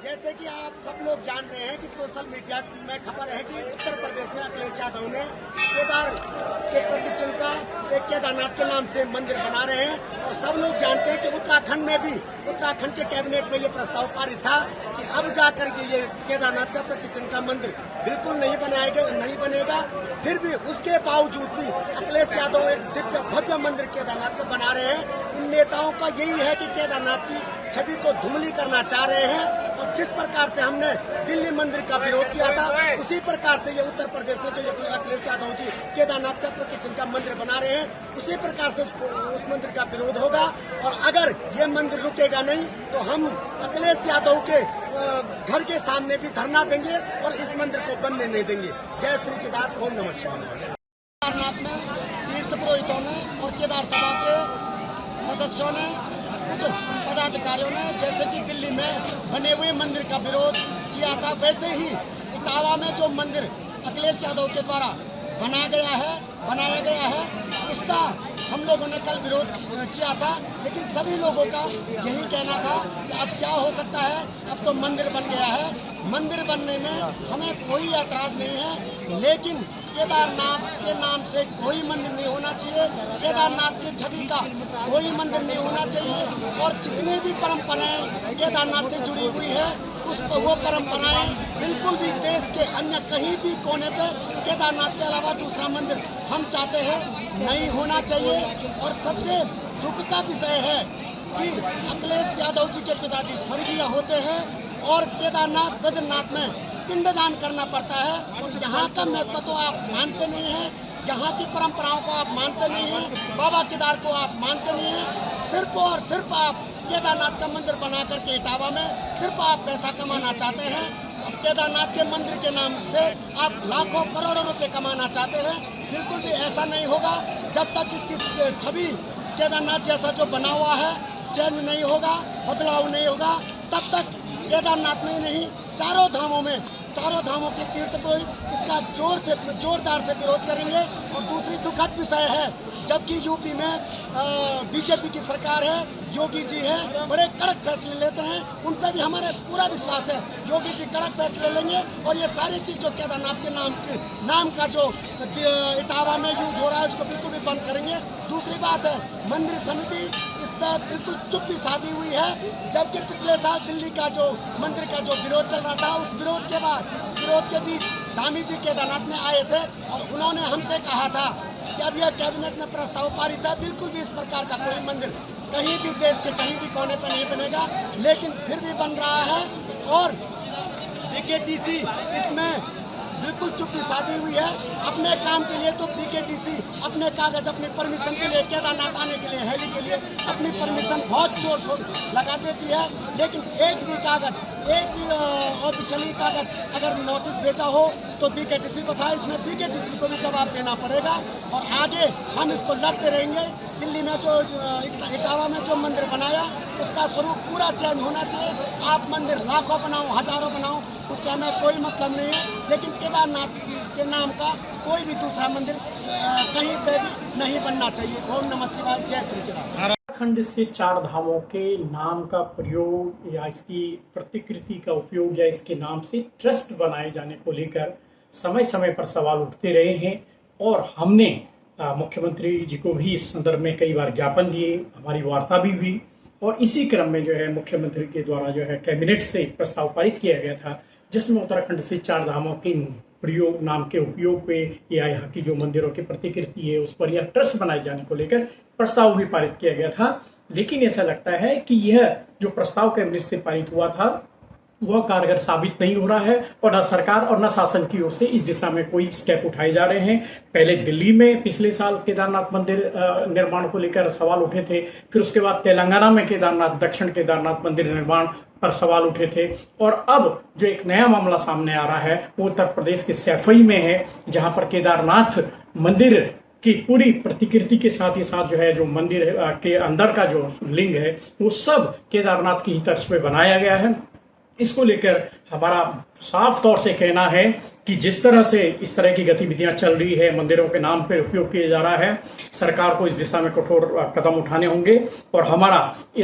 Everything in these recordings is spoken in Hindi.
जैसे कि आप सब लोग जान रहे हैं कि सोशल मीडिया में खबर है कि उत्तर प्रदेश में अखिलेश यादव ने केदार के प्रति चिन्ह एक केदारनाथ के नाम से मंदिर बना रहे हैं। और सब लोग जानते हैं कि उत्तराखंड में भी उत्तराखंड के कैबिनेट में ये प्रस्ताव पारित था कि अब जाकर के ये केदारनाथ का प्रति चिन्ह का मंदिर बिल्कुल नहीं बनेगा। फिर भी उसके बावजूद भी अखिलेश यादव एक दिव्य भव्य मंदिर केदारनाथ का बना रहे हैं। इन नेताओं का यही है कि केदारनाथ की छवि को धुंधली करना चाह रहे हैं। और जिस प्रकार से हमने दिल्ली मंदिर का विरोध किया था, उसी प्रकार से ये उत्तर प्रदेश में जो अखिलेश यादव जी केदारनाथ का प्रति चिन्ह का मंदिर बना रहे हैं, उसी प्रकार से उस मंदिर का विरोध होगा। और अगर ये मंदिर रुकेगा नहीं तो हम अखिलेश यादव के घर के सामने भी धरना देंगे और इस मंदिर को बनने नहीं देंगे। जय श्री केदार, ओम नमः शिवाय। केदारनाथ में तीर्थ पुरोहितों ने और केदार सभा के सदस्यों ने, कुछ पदाधिकारियों ने, जैसे कि दिल्ली में बने हुए मंदिर का विरोध किया था, वैसे ही इटावा में जो मंदिर अखिलेश यादव के द्वारा बनाया गया है उसका हम लोगों ने कल विरोध किया था। लेकिन सभी लोगों का यही कहना था कि अब क्या हो सकता है, अब तो मंदिर बन गया है, मंदिर बनने में हमें कोई ऐतराज नहीं है, लेकिन केदारनाथ के नाम से कोई मंदिर नहीं होना चाहिए, केदारनाथ की छवि का कोई मंदिर नहीं होना चाहिए। और जितनी भी परंपराएं केदारनाथ से जुड़ी हुई है वो परंपराएं बिल्कुल भी देश के अन्य कहीं भी कोने पे केदारनाथ के अलावा दूसरा मंदिर हम चाहते हैं नहीं होना चाहिए। और सबसे दुख का विषय है कि अखिलेश यादव जी के पिताजी स्वर्गीय होते हैं और केदारनाथ बद्रीनाथ में पिंडदान करना पड़ता है। और यहाँ का महत्व तो आप मानते नहीं हैं, यहाँ की परंपराओं को आप मानते नहीं हैं, बाबा केदार को आप मानते नहीं हैं। सिर्फ और सिर्फ आप केदारनाथ का मंदिर बना करके इटावा में सिर्फ आप पैसा कमाना चाहते हैं। अब केदारनाथ के मंदिर के नाम से आप लाखों करोड़ों रुपए कमाना चाहते हैं। बिल्कुल भी ऐसा नहीं होगा जब तक इसकी छवि केदारनाथ जैसा जो बना हुआ है चेंज नहीं होगा, बदलाव नहीं होगा, तब तक केदारनाथ में ही नहीं चारों धामों के तीर्थ पुरोहित इसका जोरदार से विरोध करेंगे। और दूसरी दुखद विषय है, जबकि यूपी में बीजेपी की सरकार है, योगी जी हैं, बड़े कड़क फैसले लेते हैं, उन पर भी हमारा पूरा विश्वास है योगी जी कड़क फैसले लेंगे और ये सारी चीज़ जो केदारनाथ के नाम का जो इटावा में यूज हो रहा है उसको बिल्कुल भी बंद करेंगे। दूसरी बात है, मंदिर समिति इस पर बिल्कुल चुप्पी साधी हुई है, जबकि पिछले साल दिल्ली का जो मंदिर का जो विरोध चल रहा था, उस विरोध के बीच धामी जी केदारनाथ में आए थे और उन्होंने हमसे कहा था कि अब यह कैबिनेट में प्रस्ताव पारित है, बिल्कुल भी इस प्रकार का कोई मंदिर कहीं भी देश के कहीं भी कोने पर नहीं बनेगा, लेकिन फिर भी बन रहा है। और बीकेटीसी इसमें बिल्कुल चुप्पी साधी हुई है। अपने काम के लिए तो बीकेटीसी अपने कागज, अपनी परमिशन के लिए, केदारनाथ आने के लिए, हेली के लिए अपनी परमिशन बहुत जोर शोर लगा देती है, लेकिन एक भी ऑफिशियली कागज अगर नोटिस भेजा हो तो बीकेटीसी को था, इसमें बीकेटीसी को भी जवाब देना पड़ेगा। और आगे हम इसको लड़ते रहेंगे। दिल्ली में जो इटावा में जो मंदिर बनाया उसका स्वरूप पूरा चेंज होना चाहिए। आप मंदिर लाखों बनाओ, हजारों बनाओ, उससे हमें कोई मतलब नहीं है, लेकिन केदारनाथ के नाम का कोई भी दूसरा मंदिर कहीं पे भी नहीं बनना चाहिए। ओम नमः शिवाय, जय श्री केदार। उत्तराखंड से 4 धामों के नाम का प्रयोग या इसकी प्रतिकृति का उपयोग या इसके नाम से ट्रस्ट बनाए जाने को लेकर समय समय पर सवाल उठते रहे हैं और हमने मुख्यमंत्री जी को भी इस संदर्भ में कई बार ज्ञापन दिए, हमारी वार्ता भी हुई और इसी क्रम में जो है मुख्यमंत्री के द्वारा जो है कैबिनेट से प्रस्ताव पारित किया गया था, जिसमें उत्तराखंड से 4 धामों के प्रयोग नाम के उपयोग पे या यहाँ की जो मंदिरों की प्रतिकृति है उस पर यह ट्रस्ट बनाए जाने को लेकर प्रस्ताव भी पारित किया गया था। लेकिन ऐसा लगता है कि यह जो प्रस्ताव कैबिनेट से पारित हुआ था वह कारगर साबित नहीं हो रहा है और न सरकार और न शासन की ओर से इस दिशा में कोई स्टेप उठाए जा रहे हैं। पहले दिल्ली में पिछले साल केदारनाथ मंदिर निर्माण को लेकर सवाल उठे थे, फिर उसके बाद तेलंगाना में दक्षिण केदारनाथ मंदिर निर्माण पर सवाल उठे थे और अब जो एक नया मामला सामने आ रहा है वो उत्तर प्रदेश के सैफई में है, जहां पर केदारनाथ मंदिर की पूरी प्रतिकृति के साथ ही साथ जो है जो मंदिर के अंदर का जो लिंग है वो सब केदारनाथ की ही तर्ज पे बनाया गया है। इसको लेकर हमारा साफ तौर से कहना है कि जिस तरह से इस तरह की गतिविधियां चल रही है, मंदिरों के नाम पर उपयोग किया जा रहा है, सरकार को इस दिशा में कठोर कदम उठाने होंगे। और हमारा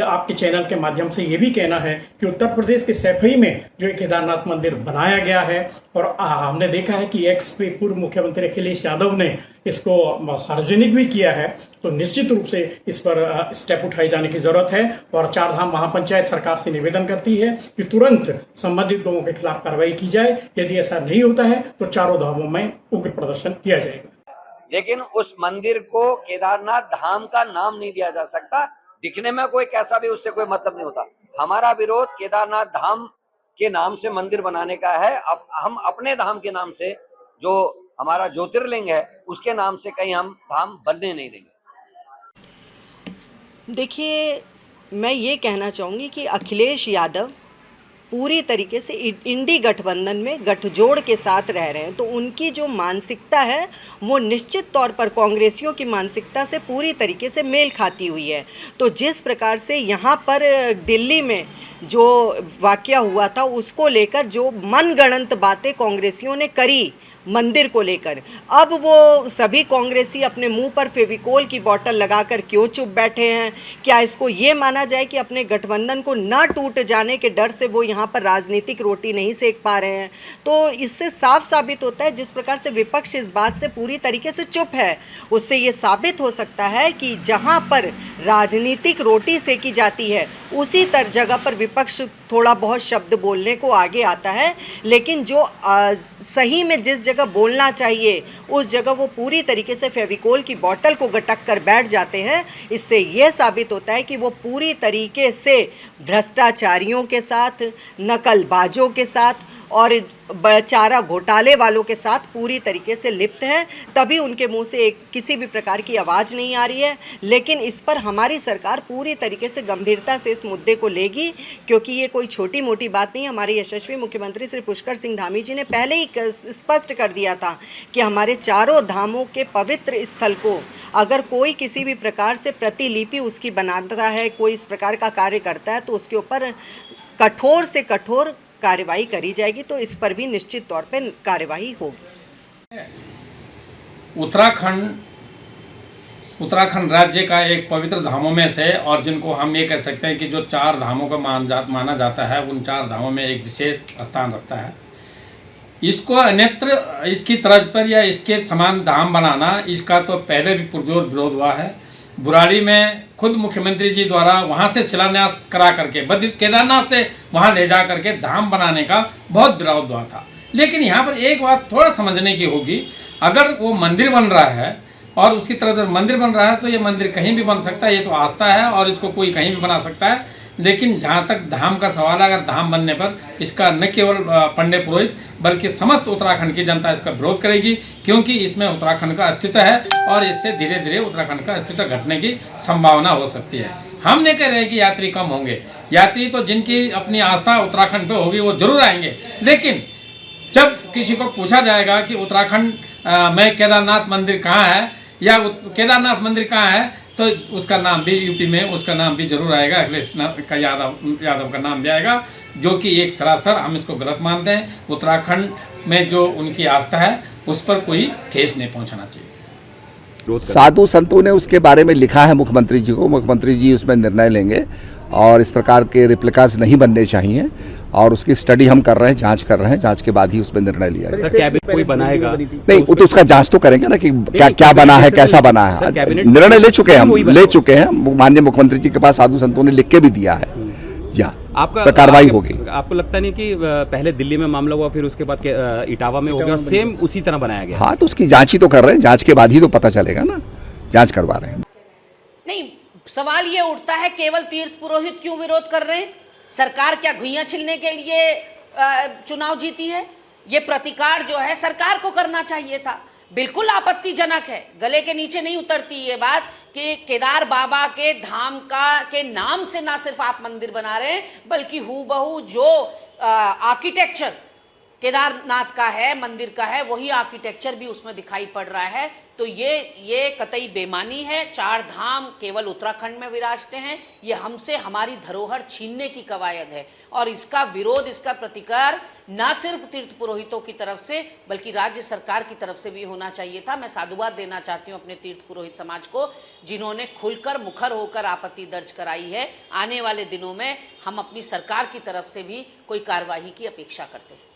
आपके चैनल के माध्यम से ये भी कहना है कि उत्तर प्रदेश के सैफई में जो एक केदारनाथ मंदिर बनाया गया है, और हमने देखा है कि एक्स पे पूर्व मुख्यमंत्री अखिलेश यादव ने इसको सार्वजनिक भी किया है, तो निश्चित रूप से इस पर स्टेप उठाए जाने की जरूरत है। और चारधाम महापंचायत सरकार से निवेदन करती है कि तुरंत संबंधित लोगों के खिलाफ कार्रवाई की जाए। यदि ऐसा नहीं होता है तो चारों धामों में उग्र प्रदर्शन किया जाएगा। लेकिन उस मंदिर को केदारनाथ धाम का नाम नहीं दिया जा सकता। दिखने में कोई कैसा भी, उससे कोई मतलब नहीं होता। हमारा विरोध केदारनाथ धाम के नाम से मंदिर बनाने का है। अब हम अपने धाम के नाम से, जो हमारा ज्योतिर्लिंग है, उसके नाम से कहीं हम धाम बनने नहीं देंगे। देखिए, मैं ये कहना चाहूँगी कि अखिलेश यादव पूरी तरीके से इंडी गठबंधन में गठजोड़ के साथ रह रहे हैं, तो उनकी जो मानसिकता है वो निश्चित तौर पर कांग्रेसियों की मानसिकता से पूरी तरीके से मेल खाती हुई है। तो जिस प्रकार से यहाँ पर दिल्ली में जो वाकया हुआ था, उसको लेकर जो मनगढ़ंत बातें कांग्रेसियों ने करी मंदिर को लेकर, अब वो सभी कांग्रेसी अपने मुंह पर फेविकोल की बोतल लगाकर क्यों चुप बैठे हैं? क्या इसको ये माना जाए कि अपने गठबंधन को ना टूट जाने के डर से वो यहाँ पर राजनीतिक रोटी नहीं सेक पा रहे हैं? तो इससे साफ साबित होता है, जिस प्रकार से विपक्ष इस बात से पूरी तरीके से चुप है, उससे ये साबित हो सकता है कि जहाँ पर राजनीतिक रोटी सेकी जाती है, उसी जगह पर विपक्ष थोड़ा बहुत शब्द बोलने को आगे आता है, लेकिन जो सही में जिस जगह बोलना चाहिए उस जगह वो पूरी तरीके से फेविकोल की बोतल को गटक कर बैठ जाते हैं। इससे यह साबित होता है कि वो पूरी तरीके से भ्रष्टाचारियों के साथ, नकलबाजों के साथ और चारा घोटाले वालों के साथ पूरी तरीके से लिप्त हैं, तभी उनके मुंह से किसी भी प्रकार की आवाज़ नहीं आ रही है। लेकिन इस पर हमारी सरकार पूरी तरीके से गंभीरता से इस मुद्दे को लेगी, क्योंकि ये कोई छोटी मोटी बात नहीं। हमारे यशस्वी मुख्यमंत्री श्री पुष्कर सिंह धामी जी ने पहले ही स्पष्ट कर दिया था कि हमारे चारों धामों के पवित्र स्थल को अगर कोई किसी भी प्रकार से प्रतिलिपि उसकी बनाता है, कोई इस प्रकार का कार्य करता है, तो उसके ऊपर कठोर से कठोर कार्यवाही करी जाएगी। तो इस पर भी निश्चित तौर पे कार्यवाही होगी। उत्तराखंड राज्य का एक पवित्र धामों में से, और जिनको हम ये कह सकते हैं कि जो चार धामों को माना जाता है, उन चार धामों में एक विशेष स्थान रखता है। इसको अन्यत्र इसकी तर्ज पर या इसके समान धाम बनाना, इसका तो पहले भी पुरजोर विरोध हुआ है। बुराड़ी में खुद मुख्यमंत्री जी द्वारा वहाँ से शिलान्यास करा करके केदारनाथ से वहाँ ले जा करके धाम बनाने का बहुत विरोध हुआ था। लेकिन यहाँ पर एक बात थोड़ा समझने की होगी, अगर वो मंदिर बन रहा है और उसकी तरफ मंदिर बन रहा है, तो ये मंदिर कहीं भी बन सकता है, ये तो आस्था है और इसको कोई कहीं भी बना सकता है। लेकिन जहाँ तक धाम का सवाल है, अगर धाम बनने पर इसका न केवल पंडित पुरोहित बल्कि समस्त उत्तराखंड की जनता इसका विरोध करेगी, क्योंकि इसमें उत्तराखंड का अस्तित्व है और इससे धीरे धीरे उत्तराखंड का अस्तित्व घटने की संभावना हो सकती है। हम नहीं कह रहे कि यात्री कम होंगे, यात्री तो जिनकी अपनी आस्था उत्तराखंड पे होगी वो जरूर आएंगे। लेकिन जब किसी को पूछा जाएगा कि उत्तराखंड में केदारनाथ मंदिर कहाँ है या केदारनाथ मंदिर कहाँ है, तो उसका नाम भी यूपी में उसका नाम भी जरूर आएगा, अखिलेश का यादव का नाम भी आएगा, जो कि एक सरासर हम इसको गलत मानते हैं। उत्तराखंड में जो उनकी आस्था है उस पर कोई ठेस नहीं पहुंचना चाहिए। साधु संतों ने उसके बारे में लिखा है मुख्यमंत्री जी को, मुख्यमंत्री जी उसमें निर्णय लेंगे और इस प्रकार के रिप्लिकास नहीं बनने चाहिए, और उसकी स्टडी हम कर रहे हैं, जांच कर रहे हैं, जांच के बाद ही उसमें निर्णय लिया जाएगा। कैबिनेट कोई बनाएगा नहीं, वो तो उसका जांच तो करेंगे ना कि क्या बना है, कैसा बना है। निर्णय ले चुके हैं माननीय मुख्यमंत्री जी के पास साधु संतों ने लिख के भी दिया है। आपका कार्रवाई होगी। आपको लगता नहीं कि पहले दिल्ली में मामला हुआ, फिर उसके बाद इटावा में हो गया और सेम उसी तरह बनाया गया? हाँ, तो उसकी जांच ही तो कर रहे हैं, जांच के बाद ही तो पता चलेगा ना, जांच करवा रहे हैं। नहीं, सवाल ये उठता है केवल तीर्थ पुरोहित क्यों विरोध कर रहे हैं? सरकार क्या घुइयां छिलने के लिए चुनाव जीती है? ये प्रतिकार जो है सरकार को करना चाहिए था। बिल्कुल आपत्तिजनक है, गले के नीचे नहीं उतरती ये बात कि केदार बाबा के धाम के नाम से ना सिर्फ आप मंदिर बना रहे हैं, बल्कि हूबहू जो आर्किटेक्चर केदारनाथ का है, मंदिर का है, वही आर्किटेक्चर भी उसमें दिखाई पड़ रहा है। तो ये कतई बेमानी है। चार धाम केवल उत्तराखंड में विराजते हैं, ये हमसे हमारी धरोहर छीनने की कवायद है और इसका विरोध, इसका प्रतिकार न सिर्फ तीर्थ पुरोहितों की तरफ से बल्कि राज्य सरकार की तरफ से भी होना चाहिए था। मैं साधुवाद देना चाहती हूँ अपने तीर्थ पुरोहित समाज को, जिन्होंने खुलकर मुखर होकर आपत्ति दर्ज कराई है। आने वाले दिनों में हम अपनी सरकार की तरफ से भी कोई कार्यवाही की अपेक्षा करते हैं।